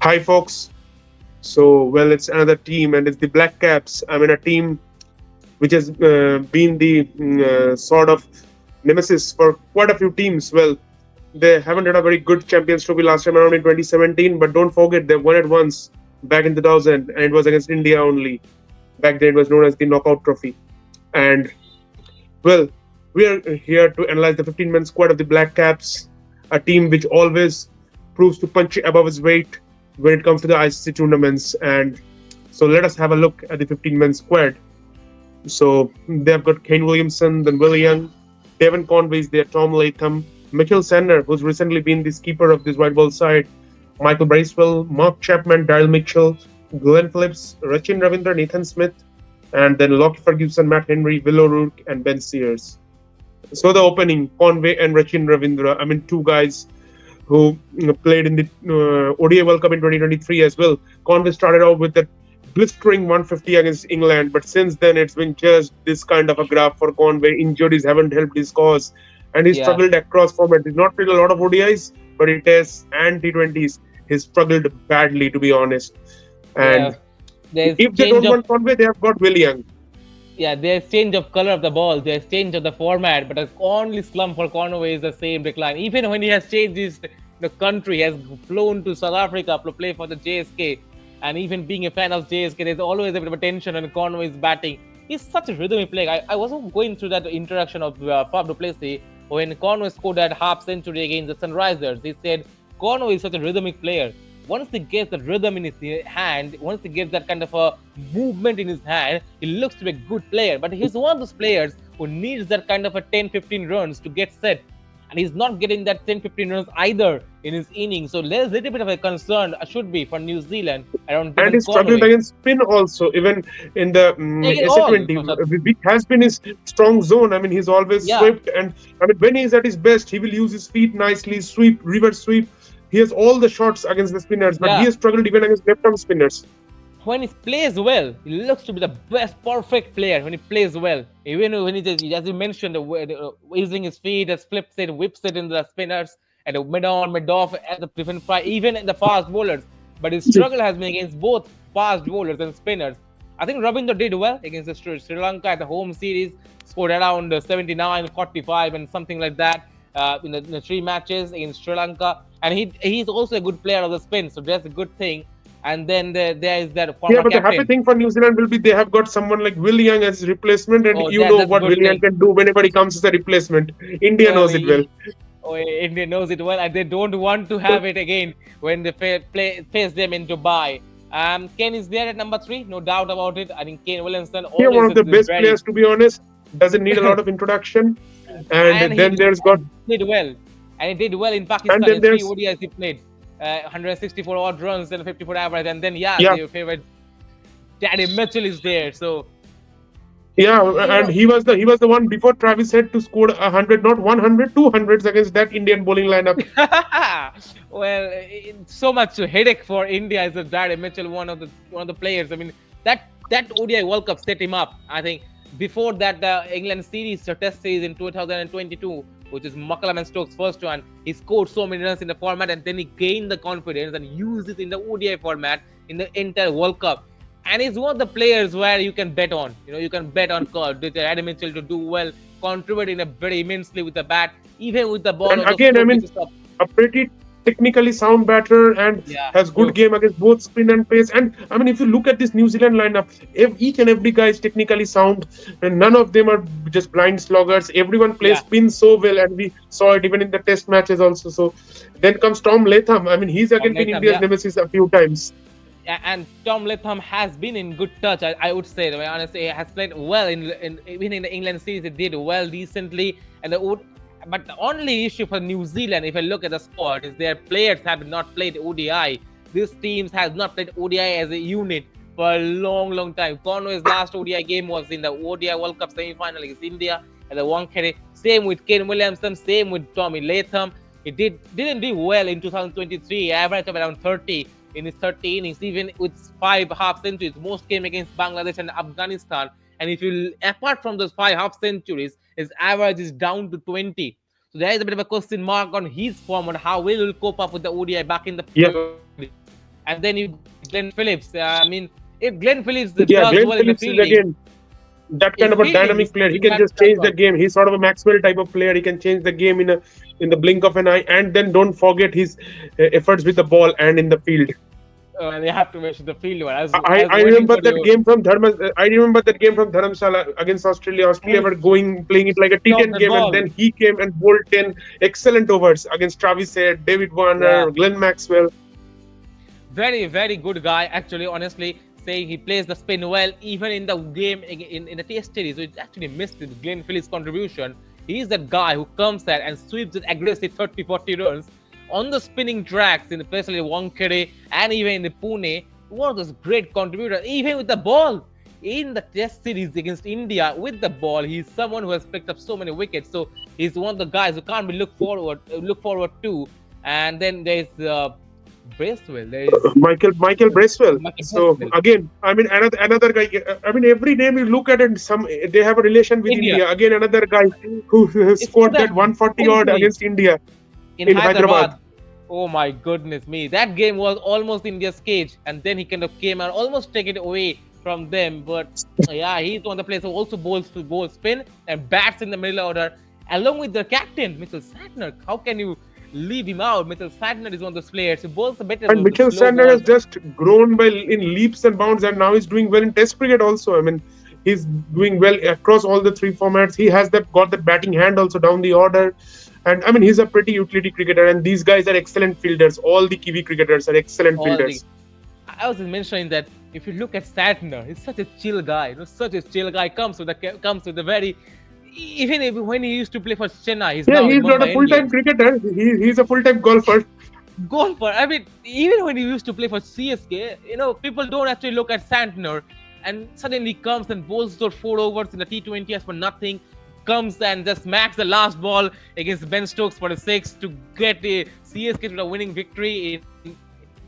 Hi, folks. It's another team, and it's the Black Caps. I mean, a team which has been the sort of nemesis for quite a few teams. Well, they haven't had a very good Champions Trophy last time around in 2017, but don't forget they won it once back in 2000, and it was against India only. Back then, it was known as the Knockout Trophy. And well, we are here to analyze the 15-man squad of the Black Caps, a team which always proves to punch above its weight when it comes to the ICC tournaments. And so let us have a look at the 15-man squad. So they've got Kane Williamson, then Will Young, Devon Conway's there, Tom Latham, Mitchell Sandner, who's recently been the skipper of this white ball side, Michael Bracewell, Mark Chapman, Daryl Mitchell, Glenn Phillips, Rachin Ravindra, Nathan Smith, and then Lockie Ferguson, Matt Henry, Will O'Rourke, and Ben Sears. So the opening, Conway and Rachin Ravindra, I mean, two guys who played in the ODI World Cup in 2023 as well. Conway started out with that blistering 150 against England, but since then it's been just this kind of a graph for Conway. Injuries haven't helped his cause, and he Yeah, struggled across formats. He's not played a lot of ODIs, but in tests and T20s, he's struggled badly, to be honest. yeah. And There's if they change don't of want Conway, they have got Will Young. there's change of color of the ball. There's change of the format, but the only slump for Conway is the same decline. Even when he has changed his the country, he has flown to South Africa to play for the JSK, and even being a fan of JSK, there's always a bit of a tension when Conway is batting. He's such a rhythmic player. I was going through that interaction of Fab du Plessis when Conway scored that half century against the Sunrisers. He said Conway is such a rhythmic player. Once he gets the rhythm in his hand, once he gets that kind of a movement in his hand, he looks to be a good player. But he's one of those players who needs that kind of a 10-15 runs to get set. And he's not getting that 10-15 runs either in his innings. So there's a little bit of a concern, should be, for New Zealand around And Devon he struggled Conway. against spin also, even in the Taking all SA20, from the which has been his strong zone. I mean, he's always yeah, swept, and I mean, when he's at his best, he will use his feet nicely, sweep, reverse sweep. He has all the shots against the spinners, but he yeah. has struggled even against left-arm spinners. When he plays well, he looks to be the best, perfect player when he plays well. Even when he just, as you mentioned, using his feet, has flips it, whips it in the spinners, and the mid on, mid off at the different fry, even in the fast bowlers. But his struggle has been against both fast bowlers and spinners. I think Ravindra did well against the Sri Lanka at the home series, scored around 79, 45, and something like that in the three matches against Sri Lanka. And he's also a good player of the spin, so that's a good thing. And then there is that Yeah, former but the happy captain. thing for New Zealand will be they have got someone like Will Young as replacement, and Oh, you know that's a what good Will Young thing. can do whenever he comes as a replacement. India Well, knows it well. India knows it well, and they don't want to have it again when they face them in Dubai. Kane is there at number three, no doubt about it. I think Kane Williamson Yeah, one always of the is best very, players, to be honest. Doesn't need a lot of introduction. And and then there's got, did well, and he did well in and Pakistan then in three there's, ODIs he played. 164 odd runs and 54 average, and then yeah, yeah, your favorite Daddy Mitchell is there. So yeah, you and know, he was the one before Travis Head to score 100, not 100, 200s against that Indian bowling lineup. well, so much headache for India is that Daddy Mitchell, one of the players. I mean, that ODI World Cup set him up. I think before that, the England series, the Test series in 2022, which is McCullum and Stokes' first one, he scored so many runs in the format, and then he gained the confidence and used it in the ODI format in the entire World Cup. And he's one of the players where you can bet on. You can bet on Adam Mitchell to do well, contribute in a very immensely with the bat, even with the ball And also again, I score mean, pieces of. a pretty technically sound batter and Yeah, has good true. game against both spin and pace. And I mean, if you look at this New Zealand lineup, each and every guy is technically sound, and none of them are just blind sloggers. Everyone plays Yeah, spin so well, and we saw it even in the Test matches also. So then comes Tom Latham. I mean, he's Tom again been Latham. India's Yeah, nemesis a few times. and Tom Latham has been in good touch. I would say, to be honest, he has played well in even in the England series. He did well decently, and but the only issue for New Zealand, if I look at the squad, is their players have not played ODI. These teams has not played ODI as a unit for a long, long time. Conway's last ODI game was in the ODI World Cup semi-final against India at the Wankhede. Same with Kane Williamson. Same with Tommy Latham. He didn't do well in 2023. Average of around 30 in his 30 innings, even with 5 half centuries. Most came against Bangladesh and Afghanistan. And if you apart from those 5 half centuries, his average is down to 20. So there is a bit of a question mark on his form on how he will cope up with the ODI back in the Yeah, field. And And then you got Glenn Phillips. I mean, if Glenn Phillips Yeah, does Glenn well in the Phillips is fielding, again that kind in of a fielding, dynamic player. He he can has just to change help the out. game. He's sort of a Maxwell type of player. He can change the game in the blink of an eye. And then don't forget his efforts with the ball and in the field. And you have to mention the field one I as waiting remember for that you. game from I remember that game from Dharamshala against Australia. Australia Who were going playing it like a stopped T10 that game, and ball? then he came and bowled 10 excellent overs against Travis Head, David Yeah, Warner, Glenn Maxwell. very very good guy. Actually, honestly, saying he plays the spin well, even in the game in the Test series. So it actually missed with Glenn Phillips' contribution. He's that guy who comes there and sweeps it aggressive 30, 40 runs on the spinning tracks, in especially Wankhede and even in the Pune. One of those great contributors, even with the ball. In the Test series against India with the ball, he's someone who has picked up so many wickets. So he's one of the guys who can't be look forward to. And then there's Bracewell. There is Michael Bracewell. Michael So Bracewell. again, I mean another guy. I mean every name you look at it, some they have a relation with India. India. Again, another guy who It's for scored that that 140 odd century against India in in Hyderabad. Hyderabad. Oh my goodness me. That game was almost India's cage. And then he kind of came and almost take it away from them. But yeah, he's one of the players who also bowls to bowl spin and bats in the middle order, along with their captain, Mitchell Santner. How can you leave him out? Mitchell Santner is one of those players who bowls a better And ball, the Mitchell slow Sandner ball. has just grown by in leaps and bounds, and now he's doing well in Test cricket also. I mean, he's doing well across all the three formats. He has that got that batting hand also down the order, and I mean he's a pretty utility cricketer. And these guys are excellent fielders. All the Kiwi cricketers are excellent All the fielders. I was mentioning that if you look at Santner, he's such a chill guy. Such a chill guy comes with a very even if, when he used to play for Chennai, he's Yeah, now in he's not a Mumbai full-time Indians. cricketer. He's a full-time golfer. Golfer. I mean, even when he used to play for CSK, people don't actually look at Santner, and suddenly comes and bowls those 4 overs in the T20 as for nothing. Comes and just smacks the last ball against Ben Stokes for a six to get the CSK to a winning victory in.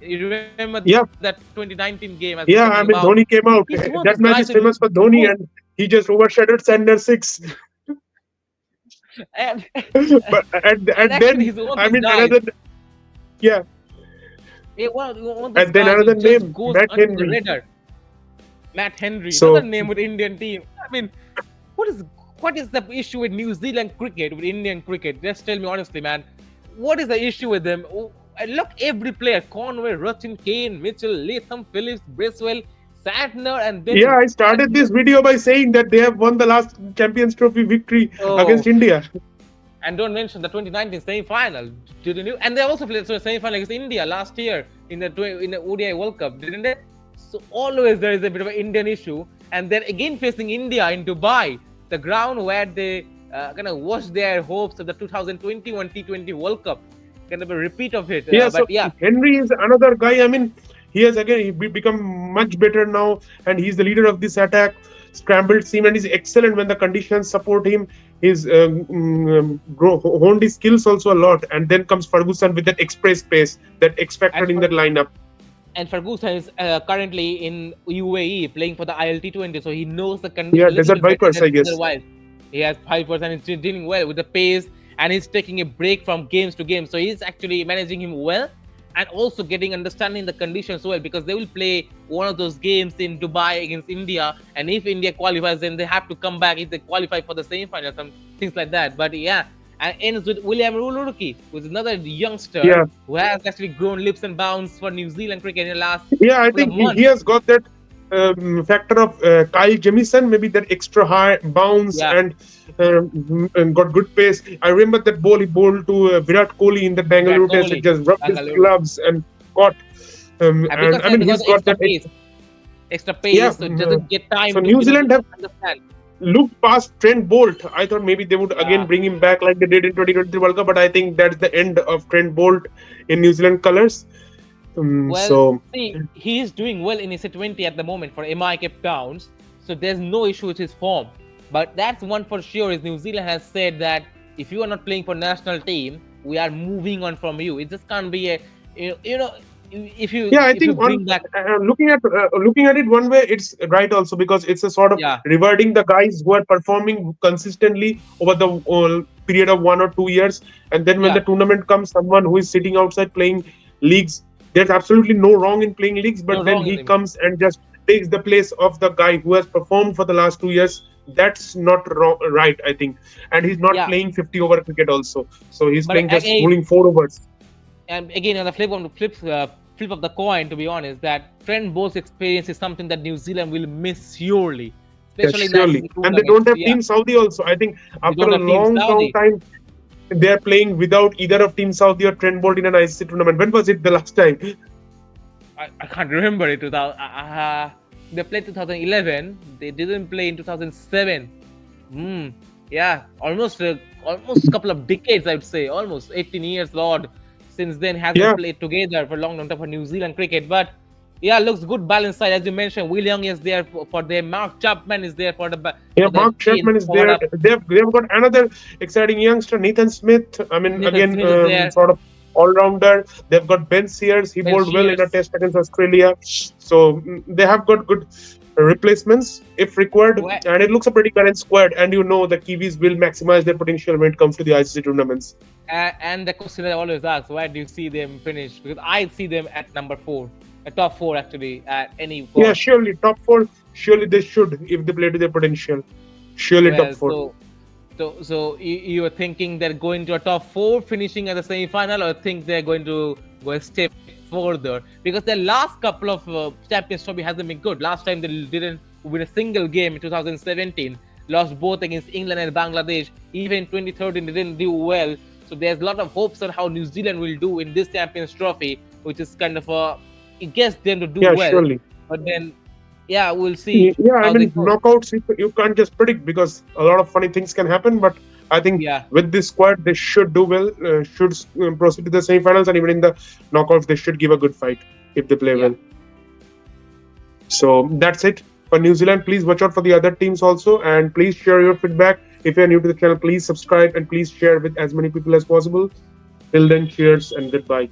You remember that Yeah, 2019 game as we're talking yeah. about? I mean, Dhoni came He's out. one of those That guys match who is famous for goes Dhoni, and he just overshadowed Sandner six. and But and and actually then he's one of I those mean guys. another yeah, One of those and then guys who another just name, goes Matt under the Henry. radar. Matt Henry, another So name with Indian team. I mean, what is what is the issue with New Zealand cricket, with Indian cricket? Just tell me honestly, man. What is the issue with them? Oh, and look, every player: Conway, Ruchin, Kane, Mitchell, Latham, Phillips, Bracewell, Santner, and yeah, then I started this video by saying that they have won the last Champions Trophy victory oh, against India. and don't mention the 2019 semi-final. Didn't you? And they also played semi-final against India last year in the ODI World Cup, didn't they? So always there is a bit of an Indian issue, and then again facing India in Dubai, the ground where they kind of washed their hopes of the 2021 T20 World Cup. Kind of a repeat of it. Yeah, But so yeah, Henry is another guy. I mean, he has again become much better now, and he's the leader of this attack. Scrambled seam, and he's excellent when the conditions support him. He's honed his skills also a lot, and then comes Ferguson with that express pace, that X factor and in that lineup. Ferguson is currently in UAE playing for the ILT20, so he knows the Yeah, condition a little Desert bit better Vipers, than I guess. otherwise. He has 5% and he's dealing well with the pace, and he's taking a break from games to game. So he's actually managing him well, and also getting understanding the conditions well, because they will play one of those games in Dubai against India, and if India qualifies, then they have to come back if they qualify for the semi-final, some things like that. But yeah, and ends with William Uluruki, who's another youngster Yeah, who has actually grown leaps and bounds for New Zealand cricket in the last yeah. I couple of think he months. has got that factor of Kyle Jamieson, maybe that extra high bounce Yeah, and got good pace. I remember that ball he bowled to Virat Kohli in the Virat Bangalore test. It Kohli, just rubbed his Bangalore. gloves and caught. And And I mean, because he's got that. extra Yeah. pace, so it doesn't get So time to New Zealand have understand. looked past Trent Bolt. I thought maybe they would again Yeah. bring him back like they did in 2023 World Cup, but I think that's the end of Trent Bolt in New Zealand colours. Well, So see, he's doing well in his 20 at the moment for MI Cape Towns, so there's no issue with his form. But that's one for sure is New Zealand has said that if you are not playing for national team, we are moving on from you. It just can't be a you know yeah, I if you think on bring back looking at it one way, it's right also because it's a sort of yeah rewarding the guys who are performing consistently over the period of 1 or 2 years, and then when the yeah tournament comes, someone who is sitting outside playing leagues There's absolutely no wrong in playing leagues, No but then wrong in he him. comes and just takes the place of the guy who has performed for the last 2 years. That's not wrong, right, I think. And he's not Yeah, playing 50 over cricket also. So he's but playing just again, bowling 4 overs. and again on the flip of the coin, to be honest, that Trent Bowe's experience is something that New Zealand will miss surely, Yes, especially in the surely. ICC And they tournament. don't have Yeah, Team Saudi also. I think they after don't a have Team long Saudi. time, they are playing without either of Team Saudi or Trent Bolt in an ICC tournament. When was it the last time? I can't remember it. 2000, they played 2011. They didn't play in 2007. Hmm. Yeah, almost a couple of decades, I would say, almost 18 years, Lord. Since then, hasn't Yeah, played together for a long time for New Zealand cricket. But yeah, looks good balanced side as you mentioned. Will Young is there for them. Mark Chapman is there yeah. for the Mark Chapman is forward there. up. They've got another exciting youngster, Nathan Smith. I mean, Nathan again, Smith is there. sort of all rounder. They've got Ben Sears. He Ben bowled well in a Shears. test against Australia. So they have got good replacements if required, Where, and it looks a pretty balanced squad. And you know the Kiwis will maximize their potential when it comes to the ICC tournaments. and the question I always ask, where do you see them finish? Because I see them at number four, a top four actually, at any Yeah, cost. surely top four. Surely they should if they play to their potential. Surely top Well, four. so you are thinking they're going to a top four, finishing at the semi-final, or think they're going to go a step further? Because their last couple of Champions Trophy hasn't been good. Last time they didn't win a single game in 2017, lost both against England and Bangladesh. Even 2013 they didn't do well. So there's a lot of hopes on how New Zealand will do in this Champions Trophy, which is kind of it gets them to do Yeah, well. surely. But then, yeah, we'll see Yeah, I how they mean, go. knockouts, you can't just predict because a lot of funny things can happen. But I think Yeah, with this squad, they should do well, should proceed to the semifinals, and even in the knockouts, they should give a good fight if they play yeah. well. So that's it for New Zealand. Please watch out for the other teams also, and please share your feedback. If you're new to the channel, please subscribe and please share with as many people as possible. Till then, cheers and goodbye.